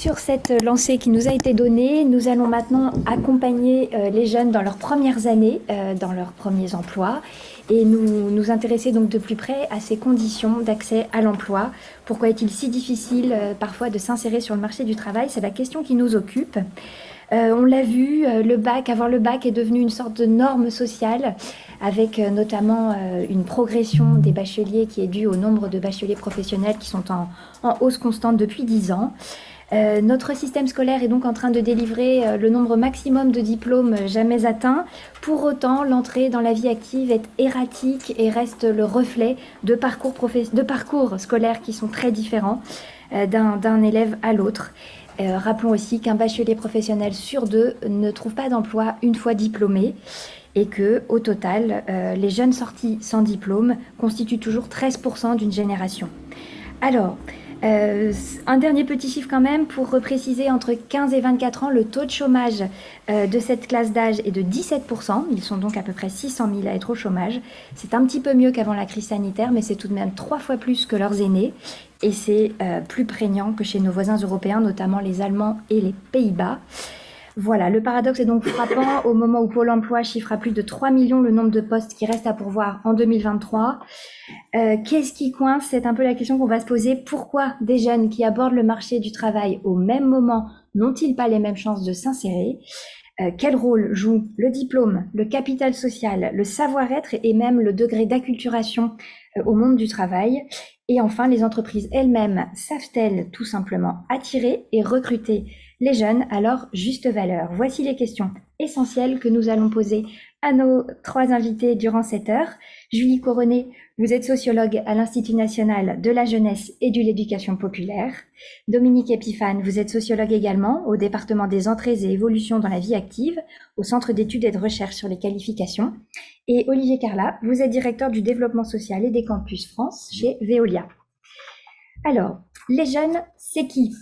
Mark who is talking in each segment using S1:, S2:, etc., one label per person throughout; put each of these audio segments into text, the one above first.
S1: Sur cette lancée qui nous a été donnée, nous allons maintenant accompagner les jeunes dans leurs premières années, dans leurs premiers emplois, et nous intéresser donc de plus près à ces conditions d'accès à l'emploi. Pourquoi est-il si difficile parfois de s'insérer sur le marché du travail? C'est la question qui nous occupe. On l'a vu, avoir le bac est devenu une sorte de norme sociale, avec notamment une progression des bacheliers qui est due au nombre de bacheliers professionnels qui sont en hausse constante depuis 10 ans. Notre système scolaire est donc en train de délivrer le nombre maximum de diplômes jamais atteint. Pour autant, l'entrée dans la vie active est erratique et reste le reflet de parcours scolaires qui sont très différents d'un élève à l'autre. Rappelons aussi qu'un bachelier professionnel sur 2 ne trouve pas d'emploi une fois diplômé et que, au total, les jeunes sortis sans diplôme constituent toujours 13% d'une génération. Alors, un dernier petit chiffre quand même pour préciser, entre 15 et 24 ans, le taux de chômage de cette classe d'âge est de 17%. Ils sont donc à peu près 600 000 à être au chômage. C'est un petit peu mieux qu'avant la crise sanitaire, mais c'est tout de même 3 fois plus que leurs aînés. Et c'est plus prégnant que chez nos voisins européens, notamment les Allemands et les Pays-Bas. Voilà, le paradoxe est donc frappant au moment où Pôle emploi chiffre à plus de 3 millions le nombre de postes qui restent à pourvoir en 2023. Qu'est-ce qui coince? C'est un peu la question qu'on va se poser. Pourquoi des jeunes qui abordent le marché du travail au même moment n'ont-ils pas les mêmes chances de s'insérer? Quel rôle joue le diplôme, le capital social, le savoir-être et même le degré d'acculturation au monde du travail? Et enfin, les entreprises elles-mêmes savent-elles tout simplement attirer et recruter les jeunes à leur juste valeur? Voici les questions essentielles que nous allons poser à nos 3 invités durant cette heure. Julie Coronet, vous êtes sociologue à l'Institut national de la jeunesse et de l'éducation populaire. Dominique Epiphane, vous êtes sociologue également au département des entrées et évolutions dans la vie active, au Centre d'études et de recherche sur les qualifications. Et Olivier Carla, vous êtes directeur du développement social et des campus France chez Veolia. Alors, les jeunes, c'est qui?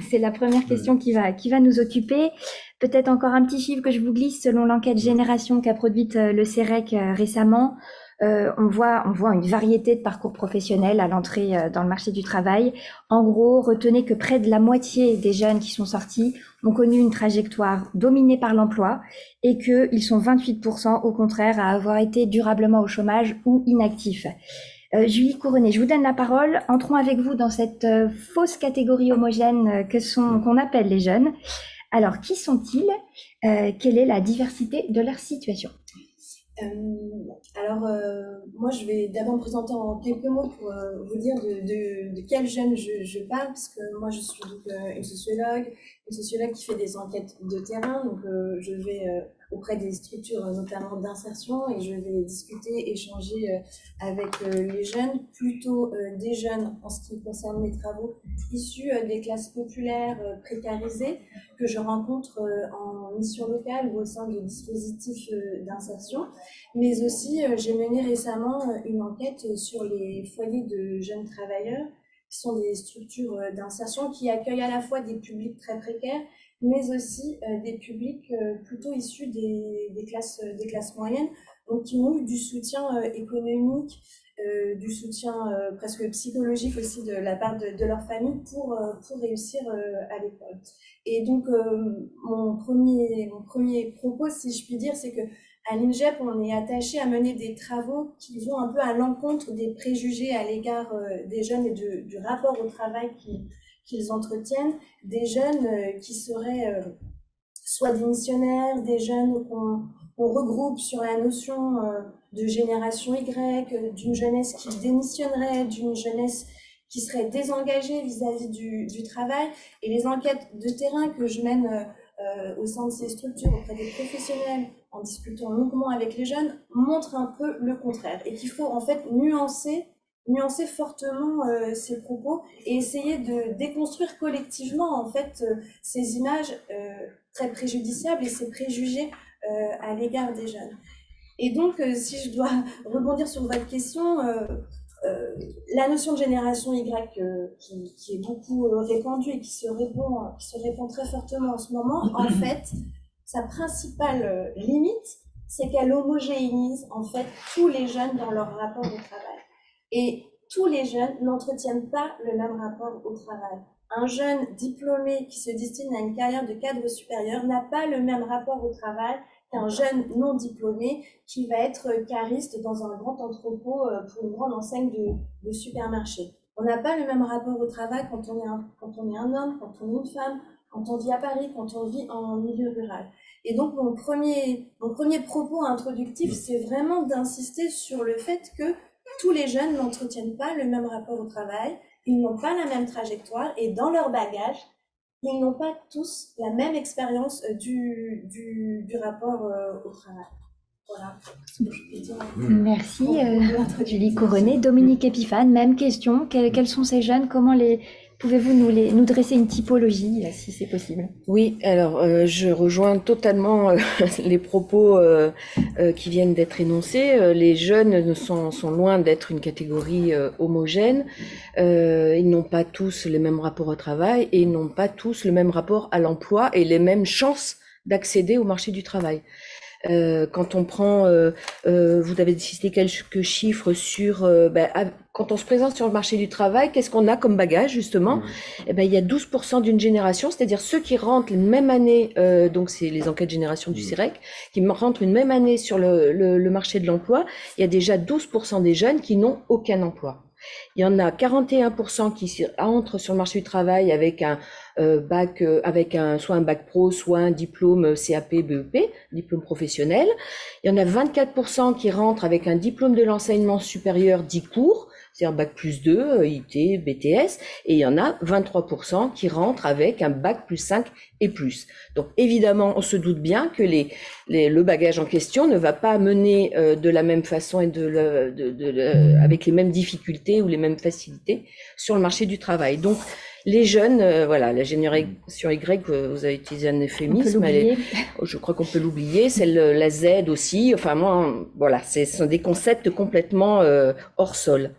S1: C'est la première question qui va nous occuper. Peut-être encore un petit chiffre que je vous glisse selon l'enquête Génération qu'a produite le CEREC récemment. On voit une variété de parcours professionnels à l'entrée dans le marché du travail. En gros, retenez que près de la moitié des jeunes qui sont sortis ont connu une trajectoire dominée par l'emploi et qu'ils sont 28% au contraire à avoir été durablement au chômage ou inactifs. Julie Coronet, je vous donne la parole. Entrons avec vous dans cette fausse catégorie homogène qu'on appelle les jeunes. Alors, qui sont-ils? Quelle est la diversité de leur situation?
S2: Moi, je vais d'abord me présenter en quelques mots pour vous dire de quel jeune je parle, parce que moi, je suis donc une sociologue qui fait des enquêtes de terrain. Donc, je vais auprès des structures, notamment d'insertion, et je vais discuter, échanger avec les jeunes, plutôt des jeunes en ce qui concerne mes travaux, issus des classes populaires précarisées, que je rencontre en mission locale ou au sein de dispositifs d'insertion. Mais aussi, j'ai mené récemment une enquête sur les foyers de jeunes travailleurs, qui sont des structures d'insertion qui accueillent à la fois des publics très précaires, mais aussi des publics plutôt issus des classes moyennes, donc qui ont eu du soutien économique, du soutien presque psychologique aussi de la part de leur famille pour réussir à l'école. Et donc, mon premier propos, si je puis dire, c'est que à l'INJEP, on est attaché à mener des travaux qui vont un peu à l'encontre des préjugés à l'égard des jeunes et du rapport au travail qu'ils entretiennent, des jeunes qui seraient soit démissionnaires, des jeunes qu'on regroupe sur la notion de génération Y, d'une jeunesse qui démissionnerait, d'une jeunesse qui serait désengagée vis-à-vis du travail. Et les enquêtes de terrain que je mène au sein de ces structures auprès des professionnels, en discutant longuement avec les jeunes, montrent un peu le contraire, et qu'il faut en fait nuancer fortement ces propos et essayer de déconstruire collectivement en fait ces images très préjudiciables et ces préjugés à l'égard des jeunes. Et donc, si je dois rebondir sur votre question, la notion de génération Y qui est beaucoup répandue et qui se répand très fortement en ce moment, en fait, sa principale limite, c'est qu'elle homogénéise en fait tous les jeunes dans leur rapport au travail. Et tous les jeunes n'entretiennent pas le même rapport au travail. un jeune diplômé qui se destine à une carrière de cadre supérieur n'a pas le même rapport au travail qu'un jeune non diplômé qui va être cariste dans un grand entrepôt pour une grande enseigne de supermarché. On n'a pas le même rapport au travail quand on est un homme, quand on est une femme, quand on vit à Paris, quand on vit en milieu rural. Et donc mon premier propos introductif, c'est vraiment d'insister sur le fait que tous les jeunes n'entretiennent pas le même rapport au travail, ils n'ont pas la même trajectoire et dans leur bagage, ils n'ont pas tous la même expérience du rapport au travail. Voilà ce que je peux dire.
S1: Merci Julie Coronet. Dominique Epiphane, même question. Quels sont ces jeunes? Comment pouvez-vous nous dresser une typologie, là, si c'est possible?
S3: Oui, alors je rejoins totalement les propos qui viennent d'être énoncés. Les jeunes sont loin d'être une catégorie homogène. Ils n'ont pas tous les mêmes rapports au travail et ils n'ont pas tous le même rapport à l'emploi et les mêmes chances d'accéder au marché du travail. Quand on prend, vous avez cité quelques chiffres sur, quand on se présente sur le marché du travail, qu'est-ce qu'on a comme bagage justement? Eh ben, il y a 12% d'une génération, c'est-à-dire ceux qui rentrent une même année, donc c'est les enquêtes génération du CIREC, qui rentrent une même année sur le marché de l'emploi. Il y a déjà 12% des jeunes qui n'ont aucun emploi. Il y en a 41% qui entrent sur le marché du travail avec un bac, soit un bac pro, soit un diplôme CAP, BEP, diplôme professionnel. Il y en a 24% qui rentrent avec un diplôme de l'enseignement supérieur 10 cours, c'est-à-dire bac plus 2, IT, BTS, et il y en a 23% qui rentrent avec un bac plus 5 et plus. Donc évidemment, on se doute bien que le bagage en question ne va pas mener de la même façon et avec les mêmes difficultés ou les mêmes facilités sur le marché du travail. Donc les jeunes, voilà, la génération Y, vous avez utilisé un euphémisme, je crois qu'on peut l'oublier, la Z aussi, enfin moi, voilà, ce sont des concepts complètement hors sol.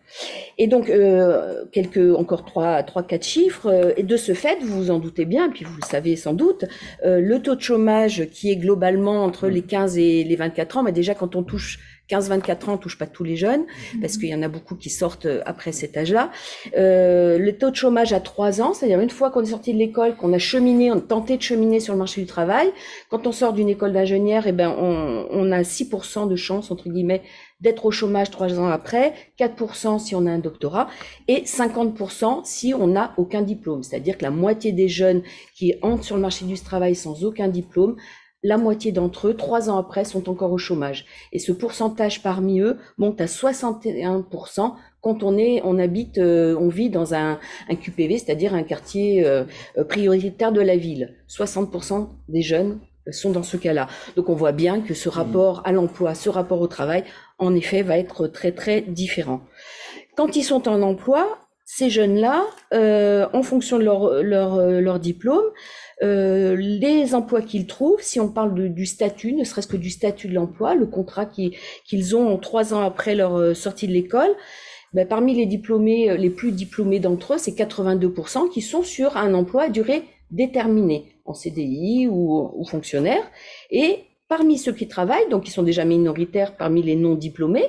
S3: Et donc, encore 3-4 chiffres, et de ce fait, vous vous en doutez bien, puis vous le savez sans doute, le taux de chômage qui est globalement entre les 15 et les 24 ans, mais déjà quand on touche 15-24 ans, on touche pas tous les jeunes, parce qu'il y en a beaucoup qui sortent après cet âge-là. Le taux de chômage à 3 ans, c'est-à-dire une fois qu'on est sorti de l'école, qu'on a cheminé, on a tenté de cheminer sur le marché du travail, quand on sort d'une école d'ingénieur, on a 6% de chance, entre guillemets, d'être au chômage 3 ans après, 4% si on a un doctorat, et 50% si on n'a aucun diplôme. C'est-à-dire que la moitié des jeunes qui entrent sur le marché du travail sans aucun diplôme, la moitié d'entre eux, 3 ans après, sont encore au chômage. Et ce pourcentage parmi eux monte à 61% quand on vit dans un QPV, c'est-à-dire un quartier prioritaire de la ville. 60% des jeunes sont dans ce cas-là. Donc on voit bien que ce rapport à l'emploi, ce rapport au travail, en effet, va être très très différent. Quand ils sont en emploi, ces jeunes-là, en fonction de leur diplôme, les emplois qu'ils trouvent, si on parle du statut, ne serait-ce que du statut de l'emploi, le contrat qu'ils ont 3 ans après leur sortie de l'école, parmi les diplômés, les plus diplômés d'entre eux, c'est 82% qui sont sur un emploi à durée déterminée, en CDI ou fonctionnaire. Et parmi ceux qui travaillent, donc qui sont déjà minoritaires parmi les non-diplômés,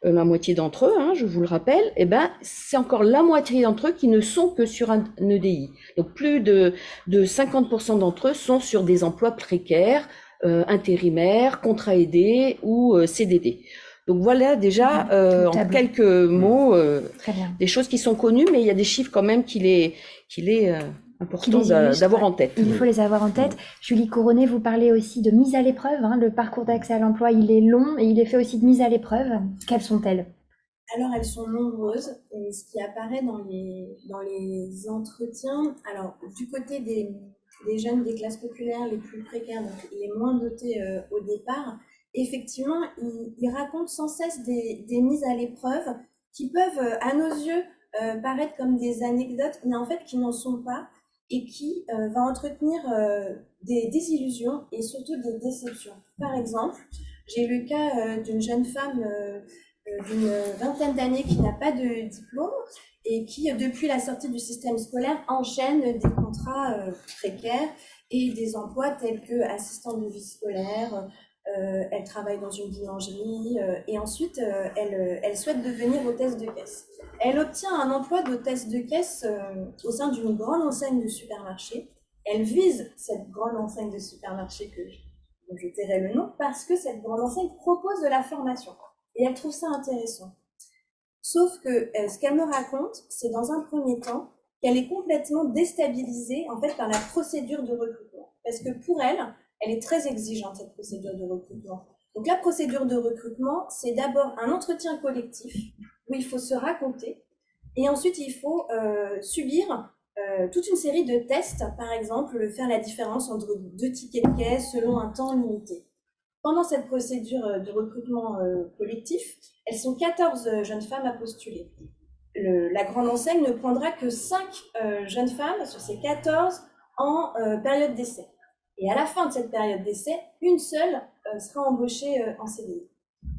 S3: la moitié d'entre eux, je vous le rappelle, c'est encore la moitié d'entre eux qui ne sont que sur un EDI. Donc plus de 50% d'entre eux sont sur des emplois précaires, intérimaires, contrats aidés ou CDD. Donc voilà déjà en quelques mots des choses qui sont connues, mais il y a des chiffres quand même qu'il est important d'avoir en tête.
S1: Il faut les avoir en tête. Julie Coronet, vous parlez aussi de mise à l'épreuve. Le parcours d'accès à l'emploi, il est long et il est fait aussi de mise à l'épreuve. Quelles sont-elles?
S2: Alors, elles sont nombreuses. Et ce qui apparaît dans les entretiens, alors du côté des jeunes des classes populaires les plus précaires, donc les moins dotés au départ, effectivement, ils racontent sans cesse des mises à l'épreuve qui peuvent, à nos yeux, paraître comme des anecdotes, mais en fait qui n'en sont pas, et qui va entretenir des désillusions et surtout des déceptions. Par exemple, j'ai eu le cas d'une jeune femme d'une vingtaine d'années qui n'a pas de diplôme et qui, depuis la sortie du système scolaire, enchaîne des contrats précaires et des emplois tels que assistante de vie scolaire. Elle travaille dans une boulangerie et ensuite elle souhaite devenir hôtesse de caisse. elle obtient un emploi d'hôtesse de caisse au sein d'une grande enseigne de supermarché. Elle vise cette grande enseigne de supermarché dont je tairai le nom parce que cette grande enseigne propose de la formation et elle trouve ça intéressant. Sauf que ce qu'elle me raconte, c'est dans un premier temps qu'elle est complètement déstabilisée en fait par la procédure de recrutement. Parce que pour elle, elle est très exigeante cette procédure de recrutement. Donc la procédure de recrutement, c'est d'abord un entretien collectif où il faut se raconter et ensuite il faut subir toute une série de tests, par exemple faire la différence entre 2 tickets de caisse selon un temps limité. Pendant cette procédure de recrutement collectif, elles sont 14 jeunes femmes à postuler. La grande enseigne ne prendra que 5 jeunes femmes sur ces 14 en période d'essai. Et à la fin de cette période d'essai, une seule sera embauchée en CDI.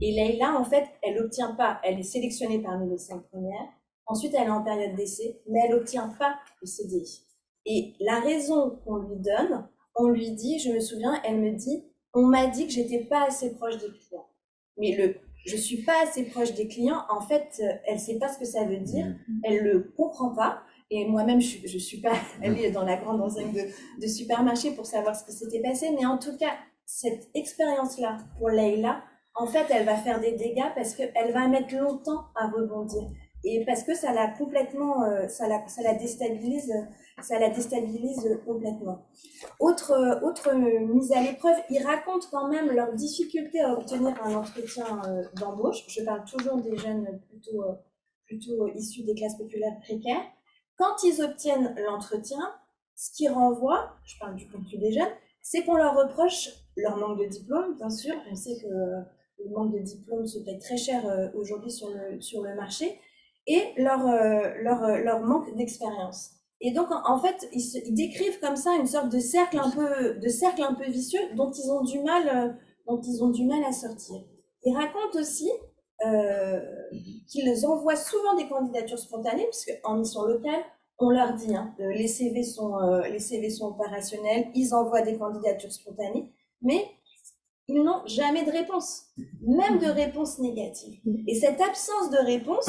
S2: Et Leïla, en fait, elle n'obtient pas, elle est sélectionnée parmi les 5 premières. Ensuite, elle est en période d'essai, mais elle n'obtient pas le CDI. Et la raison qu'on lui donne, on lui dit, je me souviens, elle me dit, on m'a dit que j'étais pas assez proche des clients. Mais je suis pas assez proche des clients, en fait, elle sait pas ce que ça veut dire, elle le comprend pas. Et moi-même, je suis pas allée dans la grande enseigne de supermarché pour savoir ce que s'était passé. Mais en tout cas, cette expérience-là, pour Leïla, en fait, elle va faire des dégâts parce qu'elle va mettre longtemps à rebondir. Et parce que ça la complètement, ça la déstabilise complètement. Autre mise à l'épreuve, ils racontent quand même leur difficulté à obtenir un entretien d'embauche. Je parle toujours des jeunes plutôt issus des classes populaires précaires. Quand ils obtiennent l'entretien, ce qui renvoie, je parle du point de vue des jeunes, c'est qu'on leur reproche leur manque de diplôme, bien sûr. On sait que le manque de diplôme se paye très cher aujourd'hui sur le marché, et leur manque d'expérience. Et donc, en fait, ils décrivent comme ça une sorte de cercle un peu vicieux dont ils ont du mal à sortir. Ils racontent aussi qu'ils envoient souvent des candidatures spontanées, parce qu'en mission locale, on leur dit, les CV sont opérationnels, ils envoient des candidatures spontanées, mais ils n'ont jamais de réponse, même de réponse négative. Et cette absence de réponse,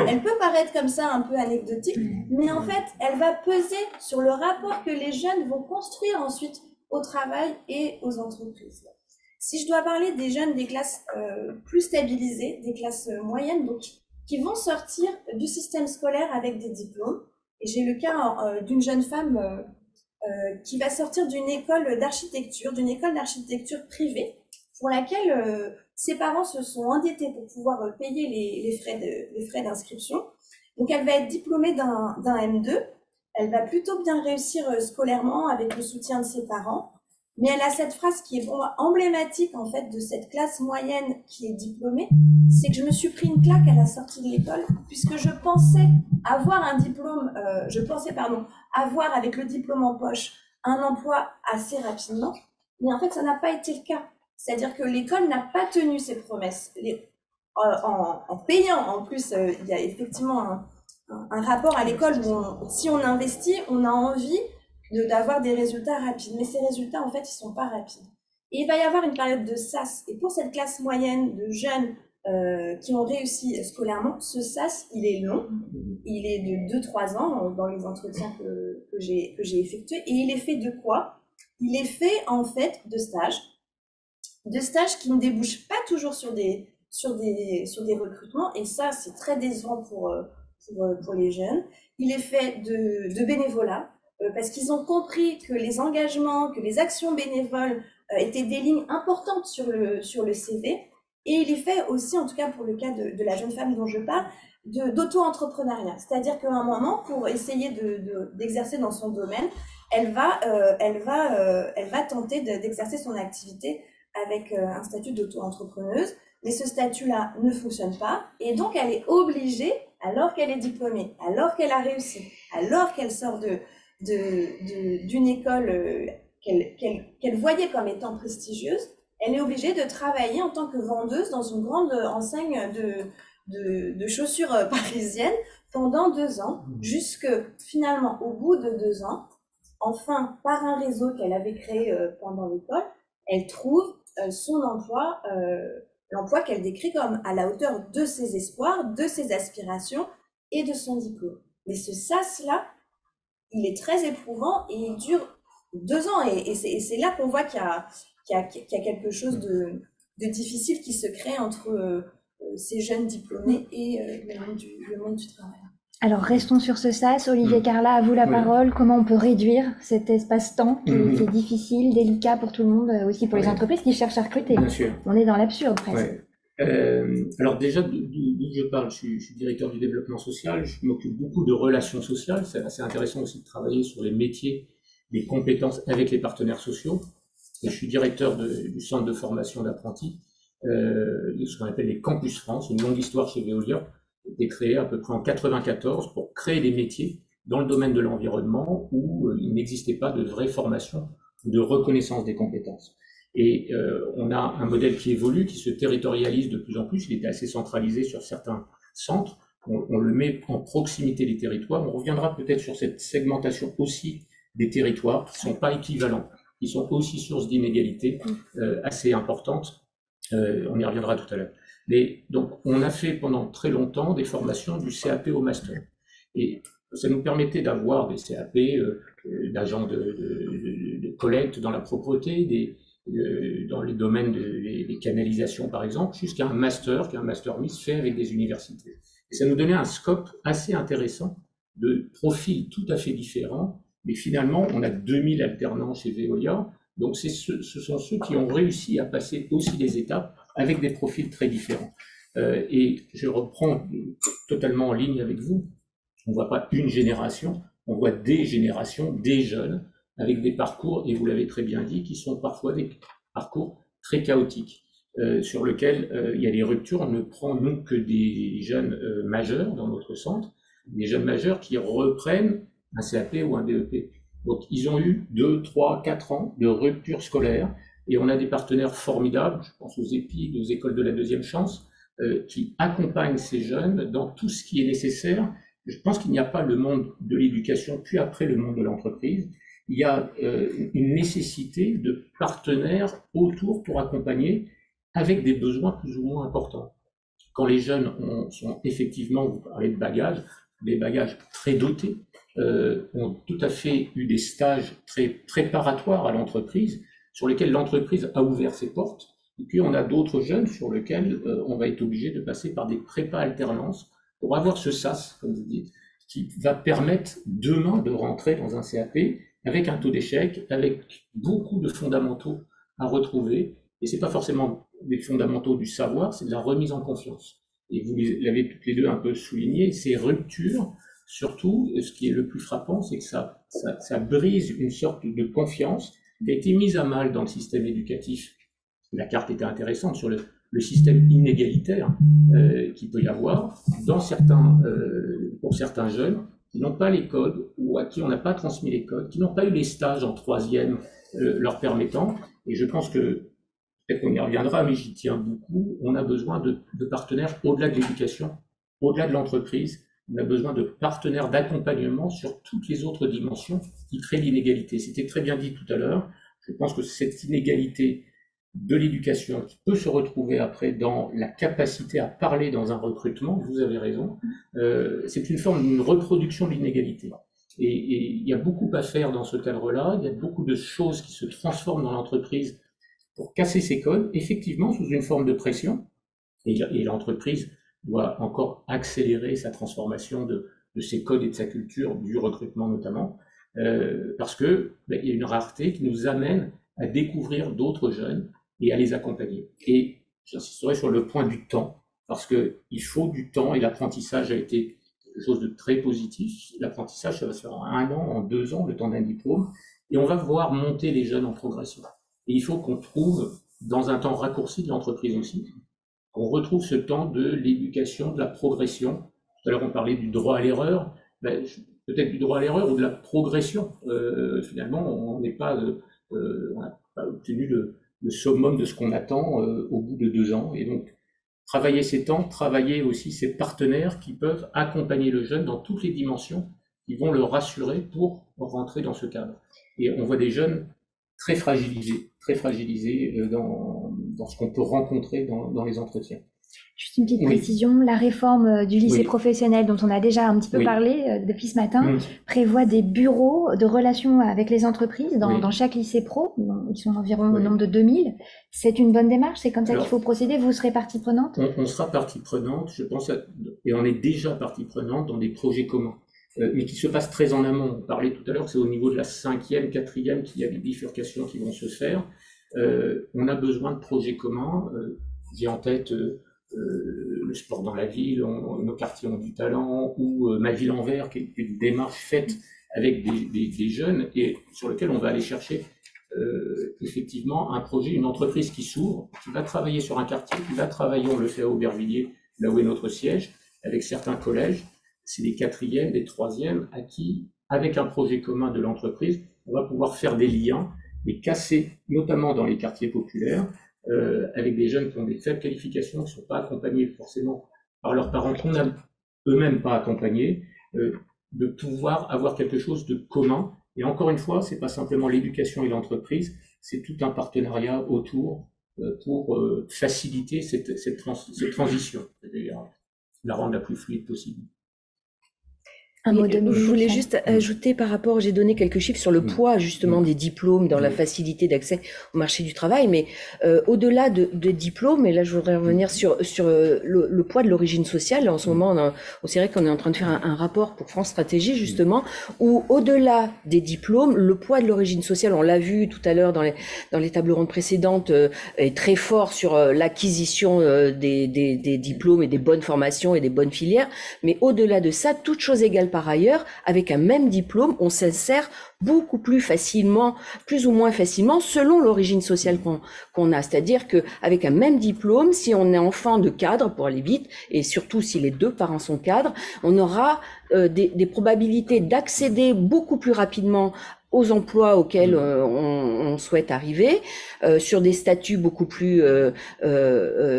S2: elle peut paraître comme ça un peu anecdotique, mais en fait, elle va peser sur le rapport que les jeunes vont construire ensuite au travail et aux entreprises. Si je dois parler des jeunes des classes plus stabilisées, des classes moyennes, donc qui vont sortir du système scolaire avec des diplômes, et j'ai le cas d'une jeune femme qui va sortir d'une école d'architecture privée, pour laquelle ses parents se sont endettés pour pouvoir payer les frais d'inscription. Donc elle va être diplômée d'un M2, elle va plutôt bien réussir scolairement avec le soutien de ses parents, mais elle a cette phrase qui est pour moi emblématique en fait de cette classe moyenne qui est diplômée, c'est que je me suis pris une claque à la sortie de l'école, puisque je pensais avoir avoir avec le diplôme en poche un emploi assez rapidement, mais en fait ça n'a pas été le cas. C'est-à-dire que l'école n'a pas tenu ses promesses. En payant, en plus, il y a effectivement un rapport à l'école où si on investit, on a envie d'avoir des résultats rapides. Mais ces résultats, en fait, ils sont pas rapides. Et il va y avoir une période de SAS. Et pour cette classe moyenne de jeunes qui ont réussi scolairement, ce SAS, il est long. Il est de 2-3 ans dans les entretiens que j'ai effectués. Et il est fait de quoi? Il est fait, en fait, de stages qui ne débouchent pas toujours sur des recrutements. Et ça, c'est très décevant pour les jeunes. Il est fait de bénévolat. Parce qu'ils ont compris que les engagements, que les actions bénévoles étaient des lignes importantes sur le CV. Et il est fait aussi, en tout cas pour le cas de la jeune femme dont je parle, d'auto-entrepreneuriat. C'est-à-dire qu'à un moment, pour essayer d'exercer dans son domaine, elle va tenter d'exercer son activité avec un statut d'auto-entrepreneuse. Mais ce statut-là ne fonctionne pas. Et donc, elle est obligée, alors qu'elle est diplômée, alors qu'elle a réussi, alors qu'elle sort d'une école qu'elle voyait comme étant prestigieuse, elle est obligée de travailler en tant que vendeuse dans une grande enseigne de chaussures parisiennes pendant 2 ans, jusque finalement au bout de 2 ans, enfin par un réseau qu'elle avait créé pendant l'école, elle trouve son emploi, l'emploi qu'elle décrit comme à la hauteur de ses espoirs, de ses aspirations, et de son diplôme. Mais ce sas-là, il est très éprouvant et il dure 2 ans. Et c'est là qu'on voit qu'il y a quelque chose de difficile qui se crée entre ces jeunes diplômés et le monde du travail.
S1: Alors restons sur ce sas. Olivier Carla, à vous la parole. Comment on peut réduire cet espace-temps qui est difficile, délicat pour tout le monde, aussi pour les entreprises qui cherchent à recruter?
S4: Bien sûr.
S1: On est dans l'absurde presque.
S4: Alors déjà, d'où je parle, je suis directeur du développement social, je m'occupe beaucoup de relations sociales. C'est assez intéressant aussi de travailler sur les métiers, les compétences avec les partenaires sociaux. Et je suis directeur du centre de formation d'apprentis, ce qu'on appelle les Campus France, une longue histoire chez Veolia, qui a été créée à peu près en 94 pour créer des métiers dans le domaine de l'environnement où il n'existait pas de vraie formation de reconnaissance des compétences. Et on a un modèle qui évolue, qui se territorialise de plus en plus. Il était assez centralisé sur certains centres. On le met en proximité des territoires. On reviendra peut-être sur cette segmentation aussi des territoires qui ne sont pas équivalents, qui sont aussi source d'inégalités assez importantes. On y reviendra tout à l'heure. Mais donc, on a fait pendant très longtemps des formations du CAP au master. Et ça nous permettait d'avoir des CAP d'agents de collecte dans la propreté, dans les domaines des canalisations par exemple, jusqu'à un master, qui est un master Miss fait avec des universités. Et ça nous donnait un scope assez intéressant de profils tout à fait différents, mais finalement on a 2000 alternants chez Veolia, donc ce sont ceux qui ont réussi à passer aussi des étapes avec des profils très différents. Et je reprends totalement en ligne avec vous, on ne voit pas une génération, on voit des générations, des jeunes, avec des parcours, et vous l'avez très bien dit, qui sont parfois des parcours très chaotiques, sur lesquels il y a des ruptures. On ne prend, nous, que des jeunes majeurs dans notre centre, des jeunes majeurs qui reprennent un CAP ou un DEP. Donc, ils ont eu 2, 3, 4 ans de rupture scolaire, et on a des partenaires formidables, je pense aux EPID, aux écoles de la deuxième chance, qui accompagnent ces jeunes dans tout ce qui est nécessaire. Je pense qu'il n'y a pas le monde de l'éducation, puis après le monde de l'entreprise. Il y a une nécessité de partenaires autour pour accompagner avec des besoins plus ou moins importants. Quand les jeunes sont effectivement, vous parlez de bagages, des bagages très dotés, ont tout à fait eu des stages très préparatoires à l'entreprise, sur lesquels l'entreprise a ouvert ses portes, et puis on a d'autres jeunes sur lesquels on va être obligé de passer par des prépas alternances pour avoir ce SAS, comme vous dites, qui va permettre demain de rentrer dans un CAP avec un taux d'échec, avec beaucoup de fondamentaux à retrouver. Et ce n'est pas forcément des fondamentaux du savoir, c'est de la remise en confiance. Et vous l'avez toutes les deux un peu souligné, ces ruptures, surtout, ce qui est le plus frappant, c'est que ça brise une sorte de confiance qui a été mise à mal dans le système éducatif. La carte était intéressante sur le système inégalitaire qu'il peut y avoir pour certains jeunes qui n'ont pas les codes ou à qui on n'a pas transmis les codes, qui n'ont pas eu les stages en troisième leur permettant. Et je pense que, peut-être qu'on y reviendra, mais j'y tiens beaucoup, on a besoin de partenaires au-delà de l'éducation, au-delà de l'entreprise. On a besoin de partenaires d'accompagnement sur toutes les autres dimensions qui créent l'inégalité. C'était très bien dit tout à l'heure. Je pense que cette inégalité de l'éducation qui peut se retrouver après dans la capacité à parler dans un recrutement, vous avez raison, c'est une forme d'une reproduction de l'inégalité. Et il y a beaucoup à faire dans ce cadre-là, il y a beaucoup de choses qui se transforment dans l'entreprise pour casser ces codes, effectivement sous une forme de pression, et l'entreprise doit encore accélérer sa transformation de ses codes et de sa culture, du recrutement notamment, parce que il y a une rareté qui nous amène à découvrir d'autres jeunes et à les accompagner. Et j'insisterai sur le point du temps, parce qu'il faut du temps, et l'apprentissage a été quelque chose de très positif. L'apprentissage, ça va se faire en 1 an, en 2 ans, le temps d'un diplôme, et on va voir monter les jeunes en progression. Et il faut qu'on trouve, dans un temps raccourci de l'entreprise aussi, qu'on retrouve ce temps de l'éducation, de la progression. Tout à l'heure, on parlait du droit à l'erreur, peut-être du droit à l'erreur ou de la progression. Finalement, on n'a pas obtenu le summum de ce qu'on attend au bout de 2 ans. Et donc, travailler ces temps, travailler aussi ces partenaires qui peuvent accompagner le jeune dans toutes les dimensions, qui vont le rassurer pour rentrer dans ce cadre. Et on voit des jeunes très fragilisés dans ce qu'on peut rencontrer dans les entretiens.
S1: Juste une petite
S4: Oui.
S1: précision, la réforme du lycée
S4: Oui.
S1: professionnel dont on a déjà un petit peu
S4: Oui.
S1: parlé depuis ce matin
S4: Mm.
S1: prévoit des bureaux de relations avec les entreprises dans,
S4: Oui.
S1: dans chaque lycée pro. Ils sont environ au
S4: Oui.
S1: nombre de 2000. C'est une bonne démarche, c'est comme ça
S4: Alors,
S1: qu'il faut procéder. Vous serez partie prenante?
S4: On sera partie prenante, je pense, et on est déjà partie prenante dans des projets communs, mais qui se passent très en amont. On parlait tout à l'heure que c'est au niveau de la 5e, 4e qu'il y a des bifurcations qui vont se faire. On a besoin de projets communs. J'ai en tête le sport dans la ville, nos quartiers ont du talent, ou Ma ville en vert, qui est une démarche faite avec des jeunes et sur lequel on va aller chercher effectivement un projet, une entreprise qui s'ouvre, qui va travailler sur un quartier, qui va travailler, on le fait à Aubervilliers, là où est notre siège, avec certains collèges, c'est des 4e, des 3e, à qui, avec un projet commun de l'entreprise, on va pouvoir faire des liens et casser, notamment dans les quartiers populaires, avec des jeunes qui ont des faibles qualifications, qui ne sont pas accompagnés forcément par leurs parents, qu'on n'a eux-mêmes pas accompagnés, de pouvoir avoir quelque chose de commun. Et encore une fois, c'est pas simplement l'éducation et l'entreprise, c'est tout un partenariat autour pour faciliter cette transition, et la rendre la plus fluide possible.
S1: Un mot de
S3: Je voulais
S1: Michel.
S3: juste ajouter par rapport, j'ai donné quelques chiffres sur le poids justement des diplômes dans la facilité d'accès au marché du travail, mais au-delà de diplômes, et là je voudrais revenir sur le poids de l'origine sociale. En ce moment, c'est vrai qu'on est en train de faire un rapport pour France Stratégie justement, où au-delà des diplômes, le poids de l'origine sociale, on l'a vu tout à l'heure dans les tables rondes précédentes, est très fort sur l'acquisition des diplômes et des bonnes formations et des bonnes filières, mais au-delà de ça, toute chose égale par ailleurs, avec un même diplôme, on s'insère beaucoup plus facilement, plus ou moins facilement, selon l'origine sociale qu'on a. C'est-à-dire que avec un même diplôme, si on est enfant de cadre, pour aller vite, et surtout si les deux parents sont cadres, on aura des probabilités d'accéder beaucoup plus rapidement aux emplois auxquels on souhaite arriver, sur des statuts beaucoup plus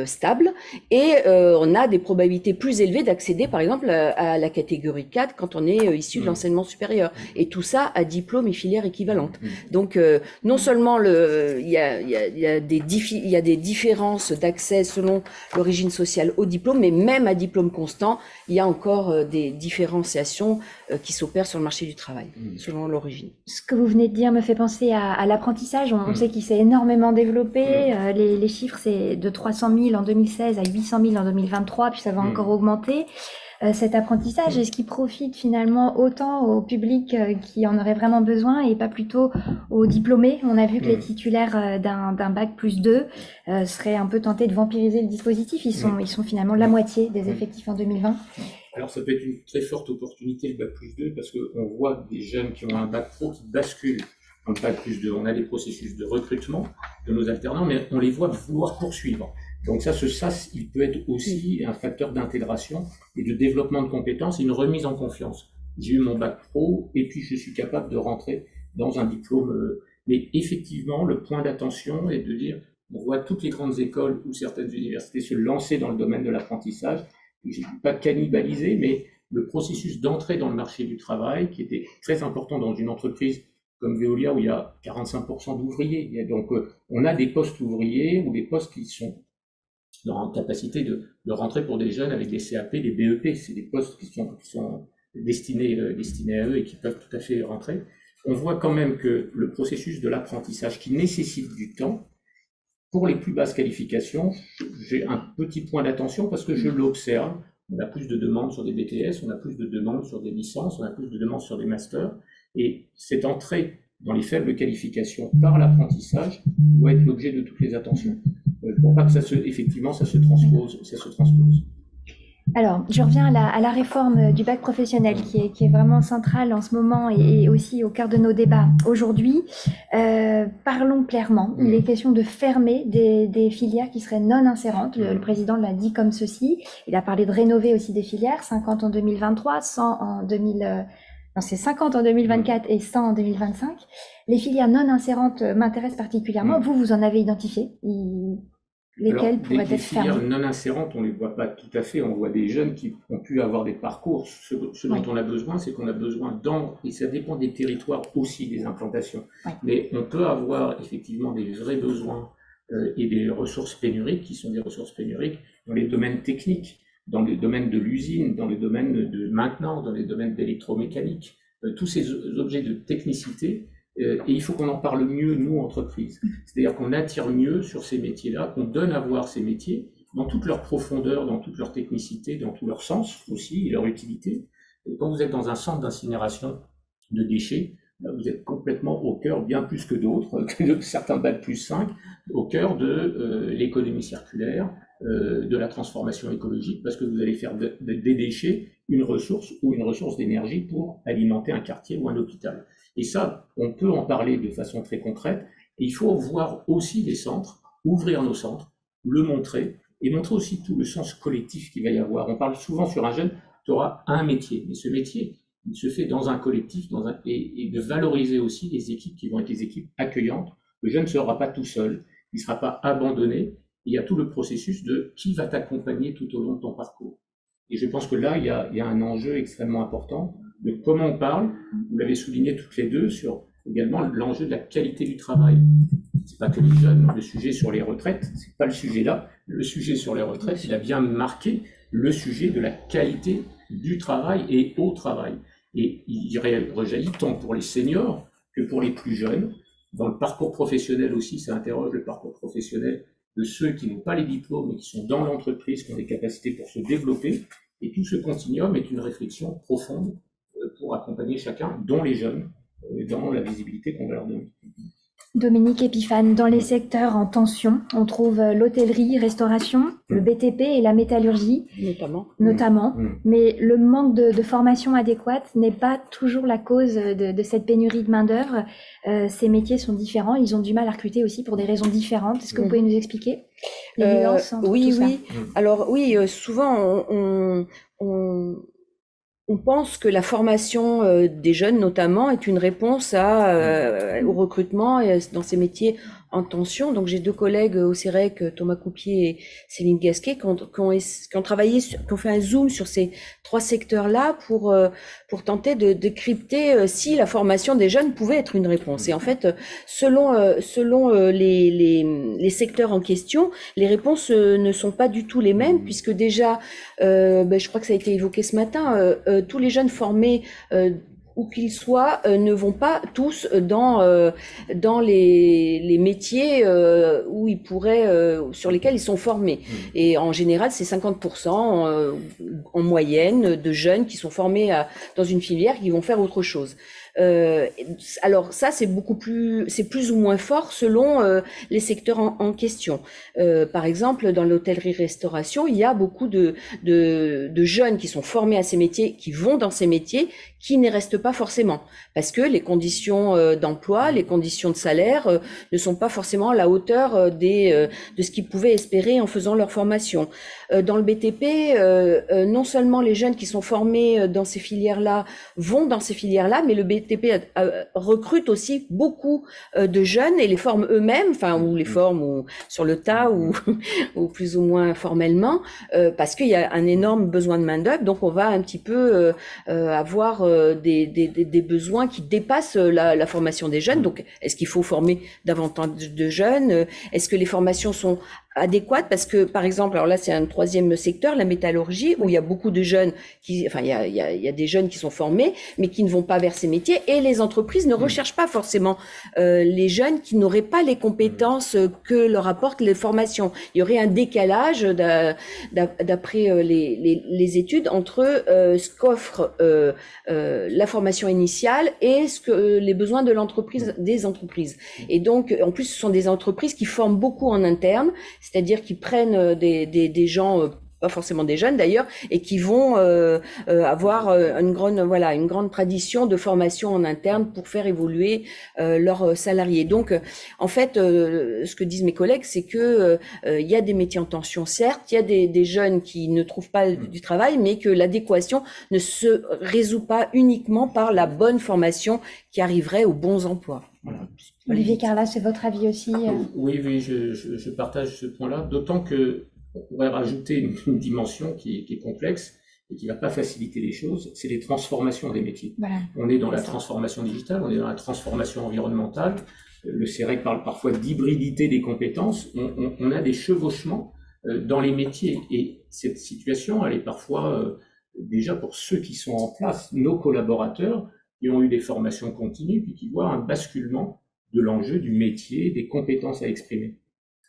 S3: stables, et on a des probabilités plus élevées d'accéder par exemple à la catégorie 4 quand on est issu de l'enseignement supérieur, et tout ça à diplôme et filière équivalente. Donc non seulement il y a des différences d'accès selon l'origine sociale au diplôme, mais même à diplôme constant, il y a encore des différenciations qui s'opèrent sur le marché du travail selon l'origine.
S1: Ce que vous venez de dire me fait penser à l'apprentissage. On sait qu'il s'est énormément développé. Les chiffres, c'est de 300 000 en 2016 à 800 000 en 2023, puis ça va encore augmenter. Cet apprentissage, est-ce qu'il profite finalement autant au public qui en aurait vraiment besoin et pas plutôt aux diplômés? On a vu que les titulaires d'un bac plus 2 seraient un peu tentés de vampiriser le dispositif. Ils sont finalement la moitié des effectifs en 2020.
S4: Alors ça peut être une très forte opportunité, le bac plus 2, parce qu'on voit des jeunes qui ont un bac pro qui basculent dans le bac plus 2. On a des processus de recrutement de nos alternants, mais on les voit vouloir poursuivre. Donc ça, il peut être aussi un facteur d'intégration et de développement de compétences et une remise en confiance. J'ai eu mon bac pro et puis je suis capable de rentrer dans un diplôme. Mais effectivement, le point d'attention est de dire, on voit toutes les grandes écoles ou certaines universités se lancer dans le domaine de l'apprentissage. Je ne dis pas cannibaliser, mais le processus d'entrée dans le marché du travail, qui était très important dans une entreprise comme Veolia, où il y a 45% d'ouvriers. Donc, on a des postes ouvriers ou des postes qui sont dans la capacité de rentrer pour des jeunes avec des CAP, des BEP. C'est des postes qui sont destinés à eux et qui peuvent tout à fait rentrer. On voit quand même que le processus de l'apprentissage, qui nécessite du temps, pour les plus basses qualifications, j'ai un petit point d'attention parce que je l'observe. On a plus de demandes sur des BTS, on a plus de demandes sur des licences, on a plus de demandes sur des masters. Et cette entrée dans les faibles qualifications par l'apprentissage doit être l'objet de toutes les attentions. Pour pas que effectivement, ça se transpose.
S1: Alors, je reviens à la réforme du bac professionnel qui est vraiment centrale en ce moment et aussi au cœur de nos débats aujourd'hui. Parlons clairement. Il est question de fermer des filières qui seraient non insérantes. Le président l'a dit comme ceci. Il a parlé de rénover aussi des filières, 50 en 2023, 100 en 50 en 2024 et 100 en 2025. Les filières non insérantes m'intéressent particulièrement. Vous en avez identifié lesquelles pourraient être fermées?
S4: Les filières non insérantes, on ne les voit pas tout à fait. On voit des jeunes qui ont pu avoir des parcours. Ce dont on a besoin, c'est qu'on a besoin et ça dépend des territoires aussi, des implantations. Mais on peut avoir effectivement des vrais besoins et des ressources pénuriques qui sont des ressources pénuriques dans les domaines techniques, dans les domaines de l'usine, dans les domaines de maintenance, dans les domaines d'électromécanique, tous ces objets de technicité. Et il faut qu'on en parle mieux, nous, entreprises. C'est-à-dire qu'on attire mieux sur ces métiers-là, qu'on donne à voir ces métiers dans toute leur profondeur, dans toute leur technicité, dans tout leur sens aussi, et leur utilité. Et quand vous êtes dans un centre d'incinération de déchets, là, vous êtes complètement au cœur, bien plus que d'autres, que certains Bac+5, au cœur de l'économie circulaire, de la transformation écologique, parce que vous allez faire des déchets une ressource ou une ressource d'énergie pour alimenter un quartier ou un hôpital. Et ça, on peut en parler de façon très concrète. Et il faut voir aussi les centres, ouvrir nos centres, le montrer, et montrer aussi tout le sens collectif qu'il va y avoir. On parle souvent sur un jeune, tu auras un métier, mais ce métier, il se fait dans un collectif, et de valoriser aussi les équipes qui vont être des équipes accueillantes. Le jeune ne sera pas tout seul, il ne sera pas abandonné. Il y a tout le processus de qui va t'accompagner tout au long de ton parcours. Et je pense que là, il y a un enjeu extrêmement important de comment on parle. Vous l'avez souligné toutes les deux sur également l'enjeu de la qualité du travail. C'est pas que les jeunes, le sujet sur les retraites, c'est pas le sujet là. Le sujet sur les retraites, il a bien marqué le sujet de la qualité du travail et au travail. Et il rejaillit tant pour les seniors que pour les plus jeunes. Dans le parcours professionnel aussi, ça interroge le parcours professionnel de ceux qui n'ont pas les diplômes mais qui sont dans l'entreprise, qui ont des capacités pour se développer. Et tout ce continuum est une réflexion profonde pour accompagner chacun, dont les jeunes, dans la visibilité qu'on va leur donner.
S1: Dominique Epiphane, dans les secteurs en tension, on trouve l'hôtellerie, restauration, le BTP et la métallurgie, notamment. Mais le manque de formation adéquate n'est pas toujours la cause de cette pénurie de main-d'œuvre. Ces métiers sont différents, ils ont du mal à recruter aussi pour des raisons différentes. Est-ce que vous pouvez nous expliquer les nuances entre tout ça?
S3: Oui. Alors oui, souvent on pense que la formation des jeunes, notamment, est une réponse au recrutement dans ces métiers en tension. Donc, j'ai deux collègues au CEREC, Thomas Coupier et Céline Gasquet, qui ont travaillé, qui ont fait un zoom sur ces trois secteurs-là pour tenter de décrypter si la formation des jeunes pouvait être une réponse. Et en fait, selon les secteurs en question, les réponses ne sont pas du tout les mêmes, puisque déjà, je crois que ça a été évoqué ce matin, tous les jeunes formés où qu'ils soient, ne vont pas tous dans les métiers où ils pourraient, sur lesquels ils sont formés. Et en général, c'est 50% en moyenne de jeunes qui sont formés dans une filière qui vont faire autre chose. Alors ça, c'est plus ou moins fort selon les secteurs en question. Par exemple, dans l'hôtellerie-restauration, il y a beaucoup de jeunes qui sont formés à ces métiers, qui vont dans ces métiers, qui n'y restent pas forcément, parce que les conditions d'emploi, les conditions de salaire ne sont pas forcément à la hauteur de ce qu'ils pouvaient espérer en faisant leur formation. Dans le BTP, non seulement les jeunes qui sont formés dans ces filières-là vont dans ces filières-là, mais le BTP recrute aussi beaucoup de jeunes et les forme eux-mêmes, ou les forme sur le tas ou plus ou moins formellement, parce qu'il y a un énorme besoin de main-d'œuvre. Donc on va un petit peu avoir des besoins qui dépassent la formation des jeunes. Donc est-ce qu'il faut former davantage de jeunes? Est-ce que les formations sont adéquate, parce que par exemple, alors là c'est un troisième secteur, la métallurgie, où il y a beaucoup de jeunes il y a des jeunes qui sont formés mais qui ne vont pas vers ces métiers, et les entreprises ne recherchent pas forcément les jeunes qui n'auraient pas les compétences que leur apportent les formations. Il y aurait un décalage d'après les études entre ce qu'offre la formation initiale et les besoins de des entreprises. Et donc en plus ce sont des entreprises qui forment beaucoup en interne, c'est-à-dire qu'ils prennent des gens, pas forcément des jeunes d'ailleurs, et qui vont avoir une grande tradition de formation en interne pour faire évoluer leurs salariés. Donc, en fait, ce que disent mes collègues, c'est que il y a des métiers en tension, certes, il y a des jeunes qui ne trouvent pas du travail, mais que l'adéquation ne se résout pas uniquement par la bonne formation qui arriverait aux bons emplois. Voilà.
S1: Olivier Carla, c'est votre avis aussi?
S4: Oui, je partage ce point-là, d'autant que on pourrait rajouter une dimension qui est complexe, et qui ne va pas faciliter les choses, c'est les transformations des métiers.
S1: Voilà.
S4: On est dans la transformation digitale, on est dans la transformation environnementale. Le CEREC parle parfois d'hybridité des compétences. On a des chevauchements dans les métiers. Et cette situation, elle est parfois, déjà pour ceux qui sont en place, nos collaborateurs, qui ont eu des formations continues, puis qui voient un basculement de l'enjeu du métier, des compétences à exprimer.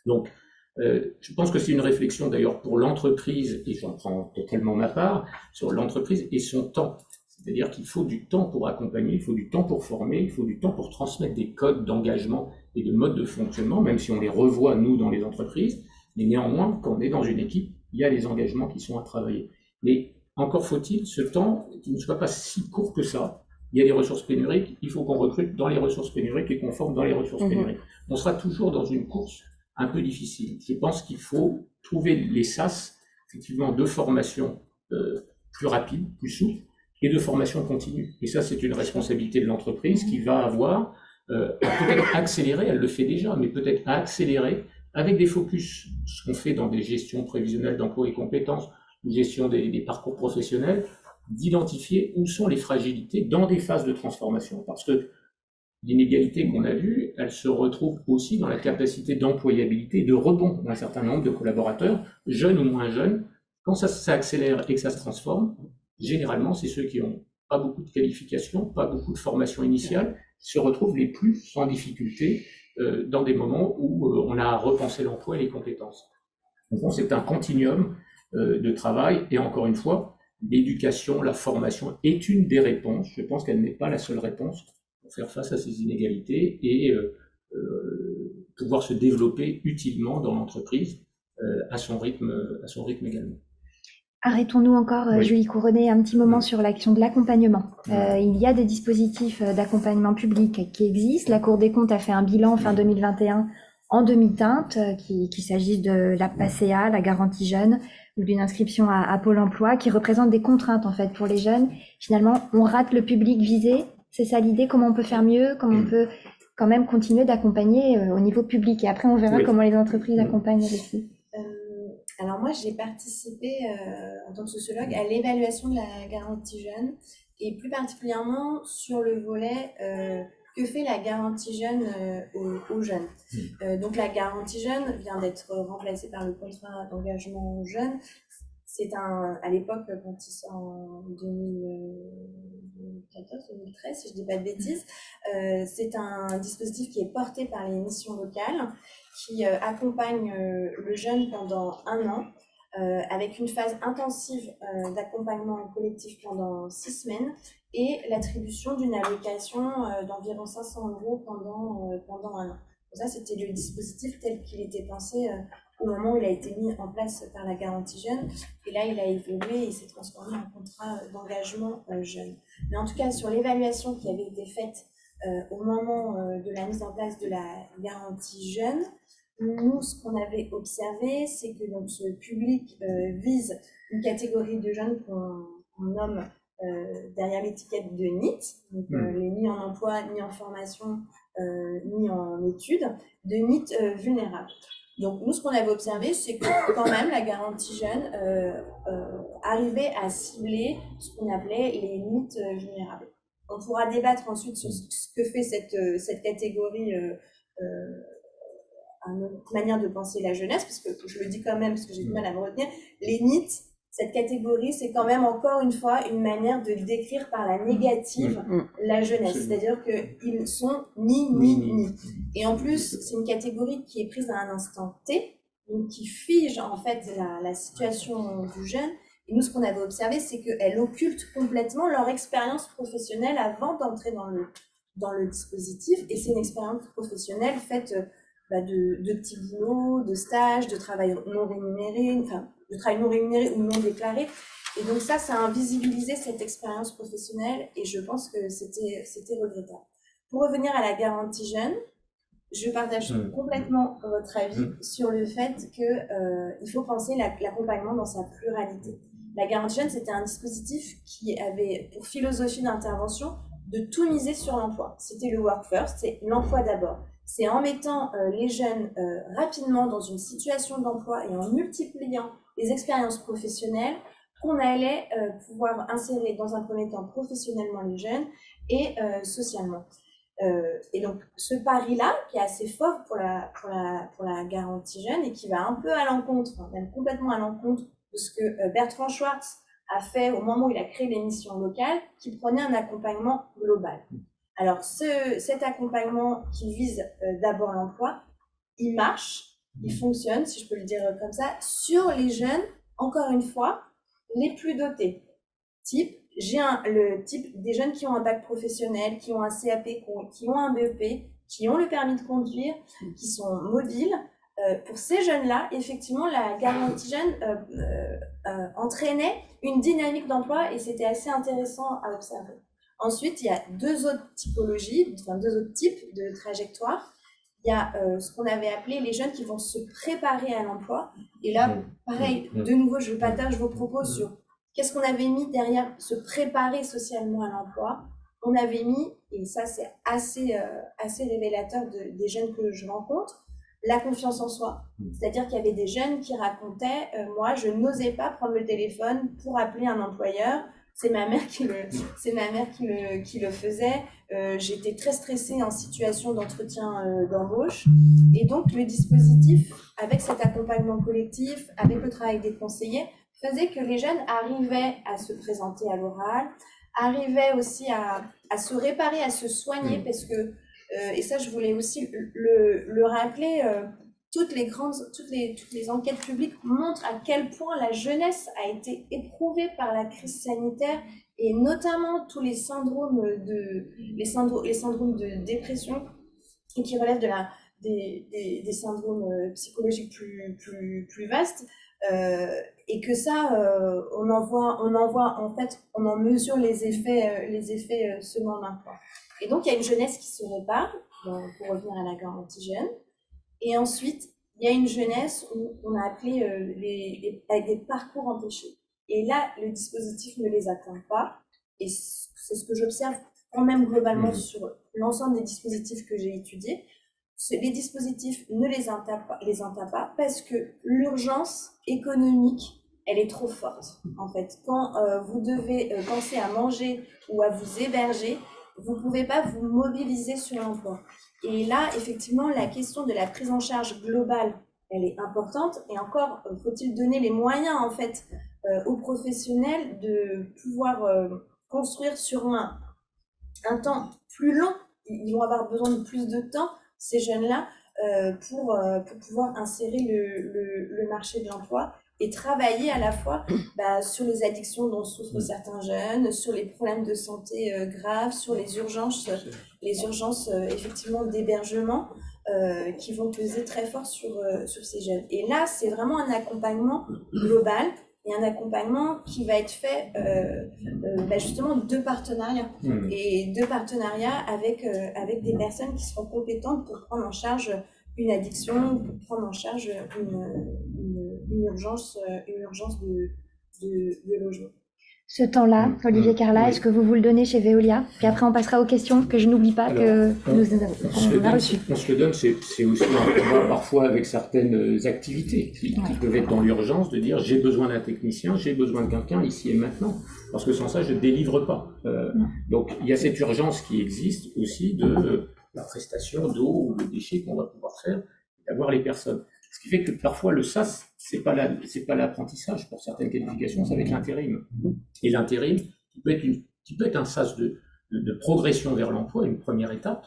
S4: Donc, je pense que c'est une réflexion d'ailleurs pour l'entreprise, et j'en prends totalement ma part, sur l'entreprise et son temps. C'est-à-dire qu'il faut du temps pour accompagner, il faut du temps pour former, il faut du temps pour transmettre des codes d'engagement et de modes de fonctionnement, même si on les revoit, nous, dans les entreprises. Mais néanmoins, quand on est dans une équipe, il y a des engagements qui sont à travailler. Mais encore faut-il ce temps qui ne soit pas si court que ça. Il y a des ressources pénuriques, il faut qu'on recrute dans les ressources pénuriques et qu'on forme dans les ressources pénuriques. On sera toujours dans une course un peu difficile. Je pense qu'il faut trouver les sas, effectivement, de formation plus rapide, plus souple, et de formation continue. Et ça, c'est une responsabilité de l'entreprise qui va avoir peut-être accélérer, elle le fait déjà, mais peut-être à accélérer avec des focus, ce qu'on fait dans des gestions prévisionnelles d'emploi et compétences, une gestion des parcours professionnels, d'identifier où sont les fragilités dans des phases de transformation. Parce que l'inégalité qu'on a vue, elle se retrouve aussi dans la capacité d'employabilité et de rebond d'un certain nombre de collaborateurs, jeunes ou moins jeunes. Quand ça accélère et que ça se transforme, généralement, c'est ceux qui n'ont pas beaucoup de qualifications, pas beaucoup de formation initiale, qui se retrouvent les plus en difficulté dans des moments où on a repensé l'emploi et les compétences. Donc, c'est un continuum de travail, et encore une fois, l'éducation, la formation est une des réponses. Je pense qu'elle n'est pas la seule réponse pour faire face à ces inégalités et pouvoir se développer utilement dans l'entreprise à son rythme également.
S1: Arrêtons-nous encore,
S4: Oui.
S1: Julie Couronnet, un petit moment sur l'action de l'accompagnement. Il y a des dispositifs d'accompagnement public qui existent. La Cour des comptes a fait un bilan fin 2021 en demi-teinte, qu'il s'agisse de la PACEA, la garantie jeune, ou d'une inscription à Pôle emploi, qui représentent des contraintes en fait pour les jeunes. Finalement, on rate le public visé. C'est ça l'idée, comment on peut faire mieux, comment on peut quand même continuer d'accompagner au niveau public. Et après, on verra comment les entreprises accompagnent aussi.
S2: Alors moi, j'ai participé en tant que sociologue à l'évaluation de la garantie jeune, et plus particulièrement sur le volet que fait la garantie jeune aux jeunes. Donc la garantie jeune vient d'être remplacée par le contrat d'engagement jeune. C'est à l'époque, quand il sort en 2014-2013, si je ne dis pas de bêtises, c'est un dispositif qui est porté par les missions locales, qui accompagne le jeune pendant 1 an, avec une phase intensive d'accompagnement collectif pendant 6 semaines et l'attribution d'une allocation d'environ 500 € pendant 1 an. Donc ça, c'était le dispositif tel qu'il était pensé au moment où il a été mis en place par la garantie jeune. Et là, il a évolué et il s'est transformé en contrat d'engagement jeune. Mais en tout cas, sur l'évaluation qui avait été faite au moment de la mise en place de la garantie jeune, nous, ce qu'on avait observé, c'est que donc, ce public vise une catégorie de jeunes qu'on nomme derrière l'étiquette de NEET, donc les ni en emploi, ni en formation, ni en études, de NEET vulnérables. Donc nous, ce qu'on avait observé, c'est que quand même la garantie jeune arrivait à cibler ce qu'on appelait les NEET vulnérables. On pourra débattre ensuite sur ce que fait cette catégorie une manière de penser la jeunesse, parce que je le dis quand même, parce que j'ai du mal à me retenir, les NEET, cette catégorie, c'est quand même encore une fois une manière de décrire par la négative la jeunesse, c'est-à-dire qu'ils sont ni. Et en plus, c'est une catégorie qui est prise à un instant T, donc qui fige en fait la situation du jeune. Et nous, ce qu'on avait observé, c'est qu'elle occulte complètement leur expérience professionnelle avant d'entrer dans le dispositif, et c'est une expérience professionnelle faite de petits boulots, de stages, de travail non rémunéré, enfin, de travail non rémunéré ou non déclaré. Et donc ça a invisibilisé cette expérience professionnelle, et je pense que c'était regrettable. Pour revenir à la garantie jeune, je partage complètement votre avis sur le fait qu'il faut penser l'accompagnement dans sa pluralité. La garantie jeune, c'était un dispositif qui avait pour philosophie d'intervention de tout miser sur l'emploi. C'était le work first, c'est l'emploi d'abord. C'est en mettant les jeunes rapidement dans une situation d'emploi et en multipliant les expériences professionnelles qu'on allait pouvoir insérer dans un premier temps professionnellement les jeunes et socialement. Et donc ce pari-là, qui est assez fort pour la garantie jeune et qui va un peu à l'encontre, même complètement à l'encontre de ce que Bertrand Schwartz a fait au moment où il a créé les missions locales, qui prenait un accompagnement global. Alors cet accompagnement qui vise d'abord l'emploi, il marche, il fonctionne, si je peux le dire comme ça, sur les jeunes, encore une fois, les plus dotés. Le type des jeunes qui ont un bac professionnel, qui ont un CAP, qui ont un BEP, qui ont le permis de conduire, qui sont mobiles. Pour ces jeunes-là, effectivement, la garantie jeune entraînait une dynamique d'emploi et c'était assez intéressant à observer. Ensuite, il y a deux autres types de trajectoires. Il y a ce qu'on avait appelé les jeunes qui vont se préparer à l'emploi. Et là, pareil, de nouveau, je partage vos propos sur qu'est-ce qu'on avait mis derrière se préparer socialement à l'emploi. On avait mis, et ça c'est assez révélateur des jeunes que je rencontre, la confiance en soi. C'est-à-dire qu'il y avait des jeunes qui racontaient moi, je n'osais pas prendre le téléphone pour appeler un employeur. C'est ma mère qui le faisait. J'étais très stressée en situation d'entretien d'embauche. Et donc, le dispositif, avec cet accompagnement collectif, avec le travail des conseillers, faisait que les jeunes arrivaient à se présenter à l'oral, arrivaient aussi à se réparer, à se soigner, parce que, et ça je voulais aussi le rappeler, toutes les enquêtes publiques montrent à quel point la jeunesse a été éprouvée par la crise sanitaire et notamment tous les syndromes de dépression et qui relèvent des syndromes psychologiques plus vastes. Et que ça, on en mesure les effets semaine maintenant. Et donc il y a une jeunesse qui se répare, pour revenir à la garantie jeune. Et ensuite, il y a une jeunesse où on a appelé avec des parcours empêchés. Et là, le dispositif ne les atteint pas. Et c'est ce que j'observe quand même globalement sur l'ensemble des dispositifs que j'ai étudiés. Les dispositifs ne les entament pas parce que l'urgence économique, elle est trop forte. En fait, quand vous devez penser à manger ou à vous héberger, vous ne pouvez pas vous mobiliser sur l'emploi. Et là, effectivement, la question de la prise en charge globale, elle est importante. Et encore, faut-il donner les moyens, en fait, aux professionnels de pouvoir construire sur un temps plus long. Ils vont avoir besoin de plus de temps, ces jeunes-là, pour pouvoir insérer le marché de l'emploi et travailler à la fois sur les addictions dont souffrent certains jeunes, sur les problèmes de santé graves, sur les urgences effectivement d'hébergement qui vont peser très fort sur ces jeunes. Et là, c'est vraiment un accompagnement global et un accompagnement qui va être fait justement de partenariats et de partenariats avec des personnes qui seront compétentes pour prendre en charge une addiction, pour prendre en charge une urgence de logement.
S1: Ce temps-là, Olivier Carla, est-ce que vous le donnez chez Veolia? Puis après, on passera aux questions que je n'oublie pas que nous avons reçues.
S4: On se le donne, c'est aussi un combat parfois avec certaines activités qui peuvent être dans l'urgence, de dire j'ai besoin d'un technicien, j'ai besoin de quelqu'un ici et maintenant, parce que sans ça, je ne délivre pas. Donc, il y a cette urgence qui existe aussi de la prestation d'eau ou de déchets qu'on va pouvoir faire, d'avoir les personnes. Ce qui fait que parfois le SAS, c'est pas l'apprentissage pour certaines qualifications, ça va être l'intérim. Et l'intérim, qui peut être un SAS de progression vers l'emploi, une première étape,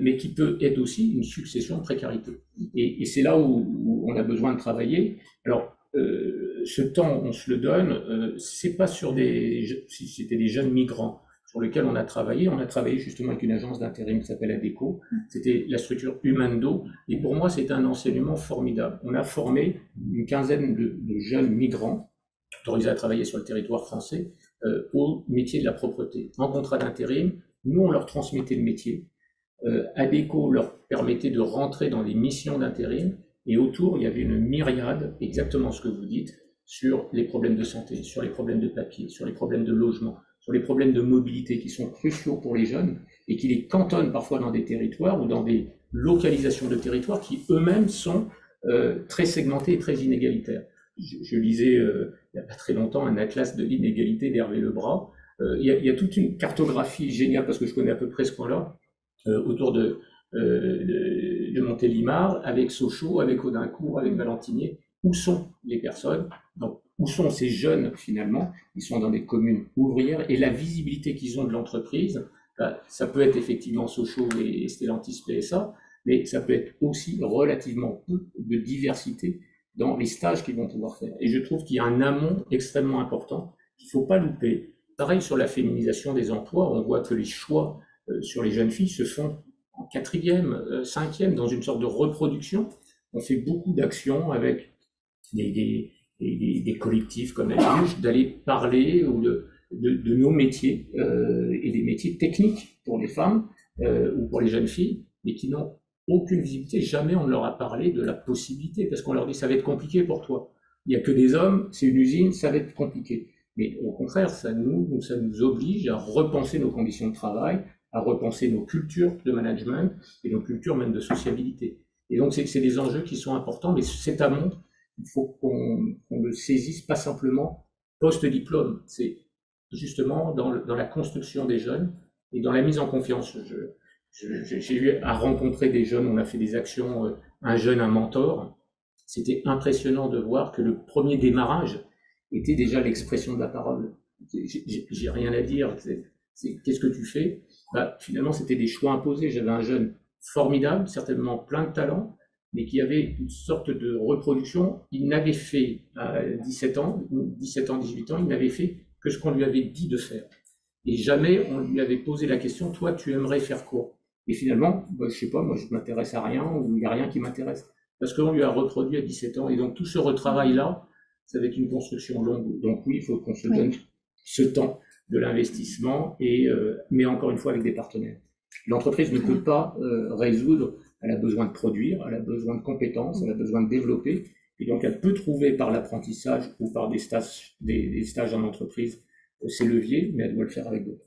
S4: mais qui peut être aussi une succession de précarité. Et c'est là où on a besoin de travailler. Alors, ce temps, on se le donne, c'est pas si c'était des jeunes migrants sur lesquels on a travaillé justement avec une agence d'intérim qui s'appelle ADECO, c'était la structure Humando, et pour moi c'est un enseignement formidable. On a formé une quinzaine de jeunes migrants autorisés à travailler sur le territoire français au métier de la propreté. En contrat d'intérim, nous on leur transmettait le métier, ADECO leur permettait de rentrer dans des missions d'intérim, et autour il y avait une myriade, exactement ce que vous dites, sur les problèmes de santé, sur les problèmes de papier, sur les problèmes de logement, sur les problèmes de mobilité qui sont cruciaux pour les jeunes et qui les cantonnent parfois dans des territoires ou dans des localisations de territoires qui eux-mêmes sont très segmentés et très inégalitaires. je lisais il n'y a pas très longtemps un atlas de l'inégalité d'Hervé Lebras. Il y a toute une cartographie géniale, parce que je connais à peu près ce coin-là, autour de Montélimar, avec Sochaux, avec Audincourt, avec Valentinier. Où sont les personnes? Donc, où sont ces jeunes finalement? Ils sont dans des communes ouvrières, et la visibilité qu'ils ont de l'entreprise, ça peut être effectivement Sochaux et Stellantis PSA, mais ça peut être aussi relativement peu de diversité dans les stages qu'ils vont pouvoir faire. Et je trouve qu'il y a un amont extrêmement important qu'il ne faut pas louper. Pareil sur la féminisation des emplois, on voit que les choix sur les jeunes filles se font en 4e, 5e, dans une sorte de reproduction. On fait beaucoup d'actions avec des collectifs comme Elluche, d'aller parler de nos métiers et des métiers techniques pour les femmes ou pour les jeunes filles, mais qui n'ont aucune visibilité. Jamais on ne leur a parlé de la possibilité, parce qu'on leur dit ça va être compliqué pour toi. Il n'y a que des hommes, c'est une usine, ça va être compliqué. Mais au contraire, ça nous oblige à repenser nos conditions de travail, à repenser nos cultures de management et nos cultures même de sociabilité. Et donc c'est des enjeux qui sont importants, mais cet amont, il faut qu'on le saisisse pas simplement post-diplôme. C'est justement dans la construction des jeunes et dans la mise en confiance. J'ai eu à rencontrer des jeunes, on a fait des actions, un jeune, un mentor. C'était impressionnant de voir que le premier démarrage était déjà l'expression de la parole. J'ai rien à dire. Qu'est-ce que tu fais? Finalement, c'était des choix imposés. J'avais un jeune formidable, certainement plein de talent, mais qui avait une sorte de reproduction. Il n'avait fait à 17 ans, 18 ans, il n'avait fait que ce qu'on lui avait dit de faire. Et jamais on lui avait posé la question, toi, tu aimerais faire quoi? Et finalement, je sais pas, moi, je m'intéresse à rien, ou il n'y a rien qui m'intéresse. Parce qu'on lui a reproduit à 17 ans. Et donc, tout ce retravail-là, ça va être une construction longue. Donc oui, il faut qu'on se donne ce temps de l'investissement, mais encore une fois avec des partenaires. L'entreprise ne peut pas résoudre, elle a besoin de produire, elle a besoin de compétences, elle a besoin de développer, et donc elle peut trouver par l'apprentissage ou par des stages en entreprise ses leviers, mais elle doit le faire avec d'autres.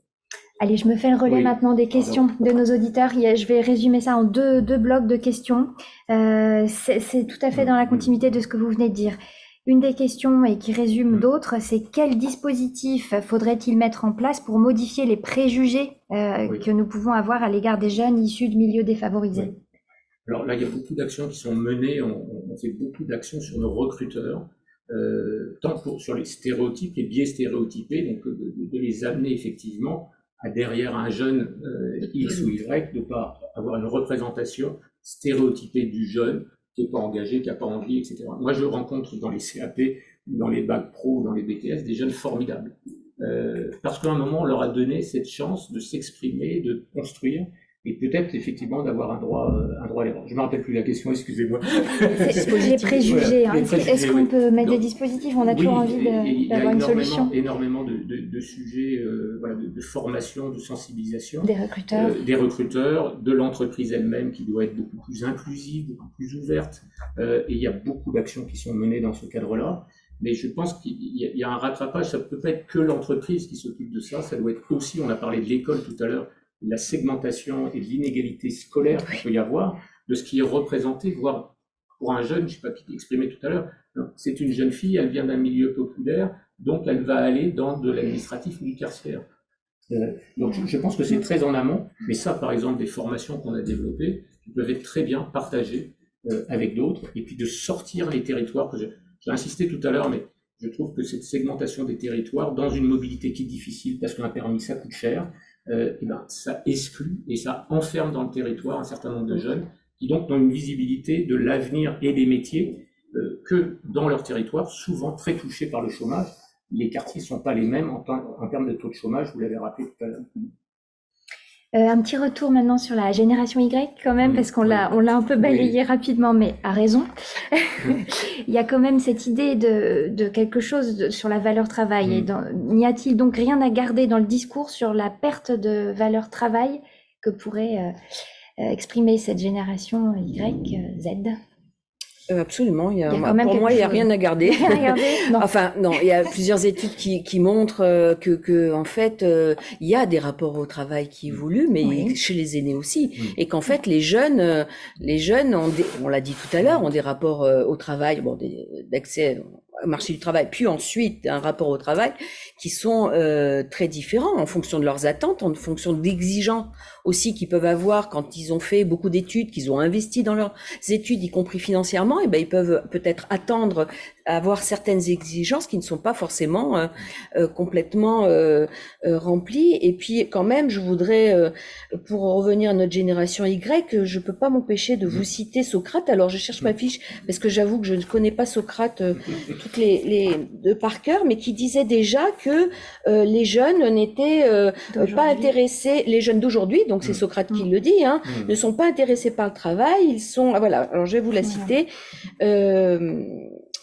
S1: Allez, je me fais le relais maintenant des questions de nos auditeurs. Je vais résumer ça en deux blocs de questions. C'est tout à fait dans la continuité de ce que vous venez de dire. Une des questions, et qui résume d'autres, c'est quel dispositif faudrait-il mettre en place pour modifier les préjugés que nous pouvons avoir à l'égard des jeunes issus de milieux défavorisés?
S4: Oui. Alors là, il y a beaucoup d'actions qui sont menées. On fait beaucoup d'actions sur nos recruteurs, tant sur les stéréotypes, les biais stéréotypés, donc de les amener effectivement à derrière un jeune X ou Y, de ne pas avoir une représentation stéréotypée du jeune qui n'est pas engagé, qui n'a pas envie, etc. Moi, je rencontre dans les CAP, dans les bacs pro, dans les BTS, des jeunes formidables. Parce qu'à un moment, on leur a donné cette chance de s'exprimer, de construire, et peut-être effectivement d'avoir un droit à l'erreur. Je ne me rappelle plus la question, excusez-moi.
S1: Les préjugés, hein. Est-ce qu'on peut mettre des dispositifs? On a toujours envie d'avoir une solution.
S4: Il y a énormément de sujets de formation, de sensibilisation.
S1: Des recruteurs.
S4: De l'entreprise elle-même qui doit être beaucoup plus inclusive, beaucoup plus ouverte. Et il y a beaucoup d'actions qui sont menées dans ce cadre-là. Mais je pense qu'il y a un rattrapage, ça ne peut pas être que l'entreprise qui s'occupe de ça, ça doit être aussi, on a parlé de l'école tout à l'heure, la segmentation et de l'inégalité scolaire qu'il peut y avoir, de ce qui est représenté, voire pour un jeune, je ne sais pas qui l'exprimait tout à l'heure, c'est une jeune fille, elle vient d'un milieu populaire, donc elle va aller dans de l'administratif ou du tertiaire. Donc je pense que c'est très en amont, mais ça, par exemple, des formations qu'on a développées, qui peuvent être très bien partagées avec d'autres, et puis de sortir les territoires, que j'ai insisté tout à l'heure, mais je trouve que cette segmentation des territoires, dans une mobilité qui est difficile, parce qu'un permis, ça coûte cher, ça exclut et ça enferme dans le territoire un certain nombre de jeunes qui donc ont une visibilité de l'avenir et des métiers que dans leur territoire, souvent très touchés par le chômage. Les quartiers ne sont pas les mêmes en termes de taux de chômage, vous l'avez rappelé tout à l'heure.
S1: Un petit retour maintenant sur la génération Y quand même, parce qu'on l'a un peu balayé rapidement, mais à raison. Il y a quand même cette idée de quelque chose sur la valeur travail. Et n'y a-t-il donc rien à garder dans le discours sur la perte de valeur travail que pourrait exprimer cette génération Y, Z?
S3: Absolument, pour moi, il n'y a rien à garder.
S1: Non.
S3: Enfin, non, il y a plusieurs études qui montrent que en fait, il y a des rapports au travail qui évoluent, mais chez les aînés aussi. Et qu'en fait, les jeunes on l'a dit tout à l'heure, ont des rapports au travail, d'accès marché du travail, puis ensuite un rapport au travail, qui sont très différents en fonction de leurs attentes, en fonction d'exigences aussi qu'ils peuvent avoir quand ils ont fait beaucoup d'études, qu'ils ont investi dans leurs études, y compris financièrement, et ben ils peuvent peut-être attendre à avoir certaines exigences qui ne sont pas forcément complètement remplies. Et puis quand même, je voudrais, pour revenir à notre génération Y, je peux pas m'empêcher de vous citer Socrate. Alors je cherche ma fiche parce que j'avoue que je ne connais pas Socrate toutes les de par cœur, mais qui disait déjà que les jeunes n'étaient pas intéressés, les jeunes d'aujourd'hui, donc c'est Socrate qui le dit, hein, ne sont pas intéressés par le travail, ils sont, voilà, alors je vais vous la citer,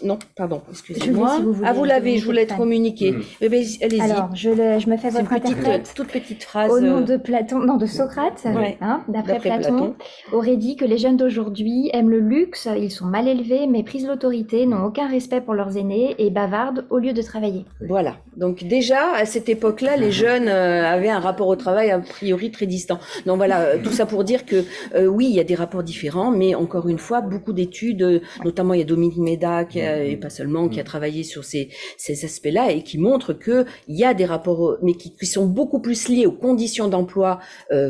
S3: non, pardon, excusez-moi. Si vous l'avez, je vous l'ai communiqué. Allez-y.
S1: Alors, je me fais votre interprète.
S3: Toute petite phrase.
S1: Au nom de Platon, non, de Socrate, hein, d'après Platon, aurait dit que les jeunes d'aujourd'hui aiment le luxe, ils sont mal élevés, méprisent l'autorité, n'ont aucun respect pour leurs aînés et bavardent au lieu de travailler.
S3: Voilà. Donc déjà, à cette époque-là, les jeunes avaient un rapport au travail a priori très distant. Donc voilà, tout ça pour dire que oui, il y a des rapports différents, mais encore une fois, beaucoup d'études, notamment il y a Dominique Méda et pas seulement, qui a travaillé sur ces aspects-là et qui montrent que il y a des rapports, mais qui sont beaucoup plus liés aux conditions d'emploi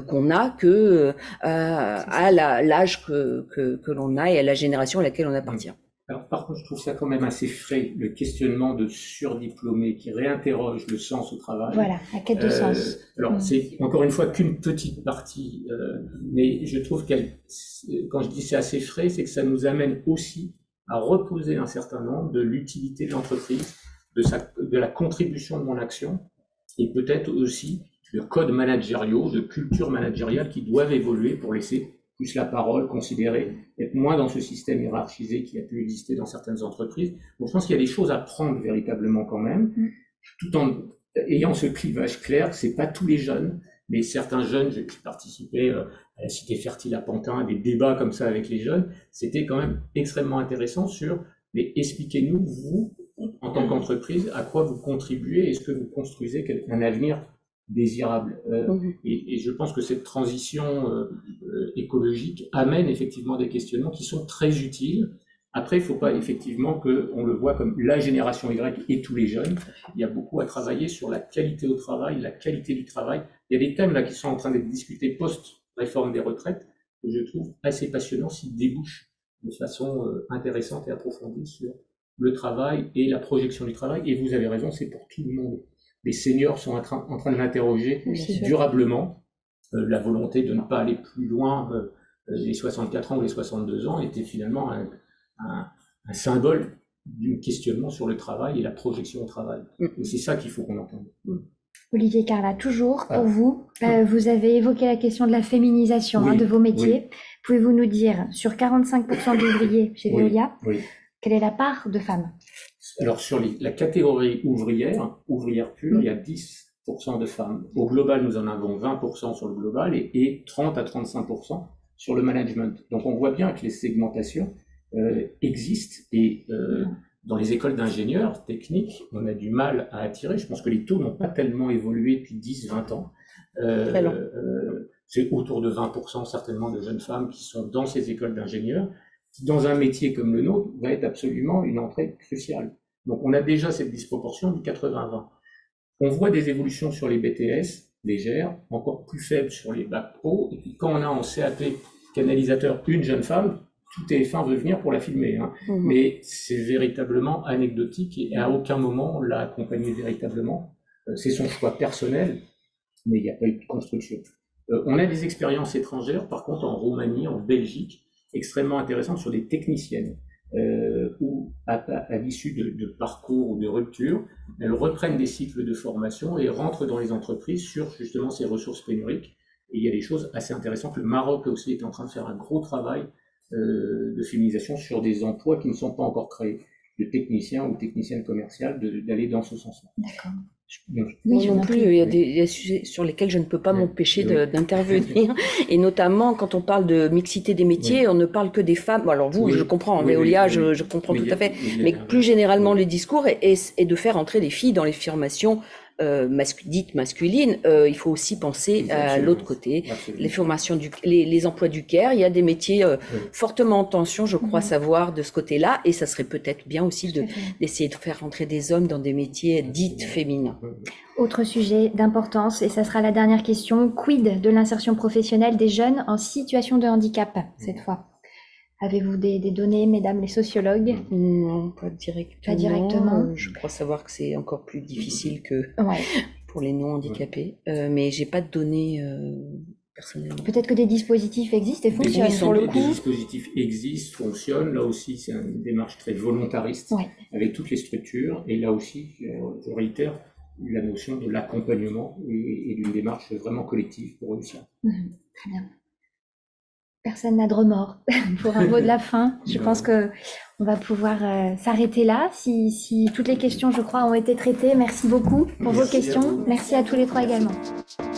S3: qu'on a que à l'âge que l'on a et à la génération à laquelle on appartient.
S4: Alors, par contre, je trouve ça quand même assez frais, le questionnement de surdiplômés qui réinterroge le sens au travail.
S1: Voilà, la quête de sens.
S4: Alors, c'est encore une fois qu'une petite partie, mais je trouve quand je dis c'est assez frais, c'est que ça nous amène aussi à reposer un certain nombre de l'utilité de l'entreprise, de la contribution de mon action, et peut-être aussi de codes managériaux, de culture managériale qui doivent évoluer pour laisser plus la parole, considérer, être moins dans ce système hiérarchisé qui a pu exister dans certaines entreprises. Donc je pense qu'il y a des choses à prendre véritablement quand même, tout en ayant ce clivage clair que c'est pas tous les jeunes, mais certains jeunes, j'ai participé à la Cité Fertile à Pantin, à des débats comme ça avec les jeunes, c'était quand même extrêmement intéressant sur, mais expliquez-nous, vous, en tant qu'entreprise, à quoi vous contribuez, est-ce que vous construisez un avenir désirable. Et je pense que cette transition écologique amène effectivement des questionnements qui sont très utiles. Après, il ne faut pas effectivement qu'on le voit comme la génération Y et tous les jeunes. Il y a beaucoup à travailler sur la qualité au travail, la qualité du travail. Il y a des thèmes là qui sont en train d'être discutés post-réforme des retraites que je trouve assez passionnants s'ils débouchent de façon intéressante et approfondie sur le travail et la projection du travail. Et vous avez raison, c'est pour tout le monde. Les seniors sont en train de l'interroger durablement. La volonté de ne pas aller plus loin, les 64 ans ou les 62 ans, était finalement un symbole d'un questionnement sur le travail et la projection au travail. Et c'est ça qu'il faut qu'on entende.
S1: Olivier Carla, toujours pour vous, vous avez évoqué la question de la féminisation de vos métiers. Pouvez-vous nous dire, sur 45% d'ouvriers chez Veolia, quelle est la part de femmes?
S4: Alors, sur la catégorie ouvrière pure, il y a 10% de femmes. Au global, nous en avons 20% sur le global et 30 à 35% sur le management. Donc, on voit bien que les segmentations existent et dans les écoles d'ingénieurs techniques, on a du mal à attirer. Je pense que les taux n'ont pas tellement évolué depuis 10-20 ans. C'est autour de 20% certainement de jeunes femmes qui sont dans ces écoles d'ingénieurs, qui dans un métier comme le nôtre va être absolument une entrée cruciale. Donc on a déjà cette disproportion du 80-20. On voit des évolutions sur les BTS légères, encore plus faibles sur les bacs pro, et puis quand on a en CAP canalisateur une jeune femme, tout TF1 veut venir pour la filmer. Mais c'est véritablement anecdotique et à aucun moment on l'a accompagnée véritablement. C'est son choix personnel, mais il n'y a pas eu de construction. On a des expériences étrangères, par contre en Roumanie, en Belgique, extrêmement intéressantes sur des techniciennes, où à l'issue de parcours ou de rupture, elles reprennent des cycles de formation et rentrent dans les entreprises sur justement ces ressources pénuriques. Et il y a des choses assez intéressantes. Le Maroc aussi est en train de faire un gros travail de féminisation sur des emplois qui ne sont pas encore créés, de techniciens ou techniciennes commerciales, d'aller dans ce sens-là.
S1: D'accord.
S3: Moi non plus, il y a des sujets sur lesquels je ne peux pas m'empêcher d'intervenir. Et notamment, quand on parle de mixité des métiers, on ne parle que des femmes. Bon, alors vous, je comprends, en Veolia, je comprends tout à fait. Mais plus généralement, le discours est de faire entrer des filles dans les formations dite masculine, il faut aussi penser à l'autre côté.
S4: Absolument.
S3: Les formations, les emplois du CARE, il y a des métiers fortement en tension, je crois savoir, de ce côté-là, et ça serait peut-être bien aussi d'essayer de faire rentrer des hommes dans des métiers dits féminins.
S1: Autre sujet d'importance, et ça sera la dernière question, quid de l'insertion professionnelle des jeunes en situation de handicap, cette fois? Avez-vous des données, mesdames les sociologues?
S3: Non, pas directement.
S1: Pas directement.
S3: Je crois savoir que c'est encore plus difficile que
S1: Ouais.
S3: pour les non-handicapés, mais j'ai pas de données personnellement.
S1: Peut-être que des dispositifs existent et fonctionnent
S3: Oui,
S1: pour le
S4: Des
S1: coup.
S4: dispositifs existent, fonctionnent. Là aussi, c'est une démarche très volontariste
S1: Ouais.
S4: avec toutes les structures. Et là aussi, je réitère la notion de l'accompagnement et d'une démarche vraiment collective pour réussir.
S1: Très bien. Personne n'a de remords pour un mot de la fin. Je pense que on va pouvoir s'arrêter là. Si toutes les questions, je crois, ont été traitées, merci beaucoup pour vos
S4: Merci à
S1: questions.
S4: vous.
S1: Merci à tous les trois
S4: Merci.
S1: également.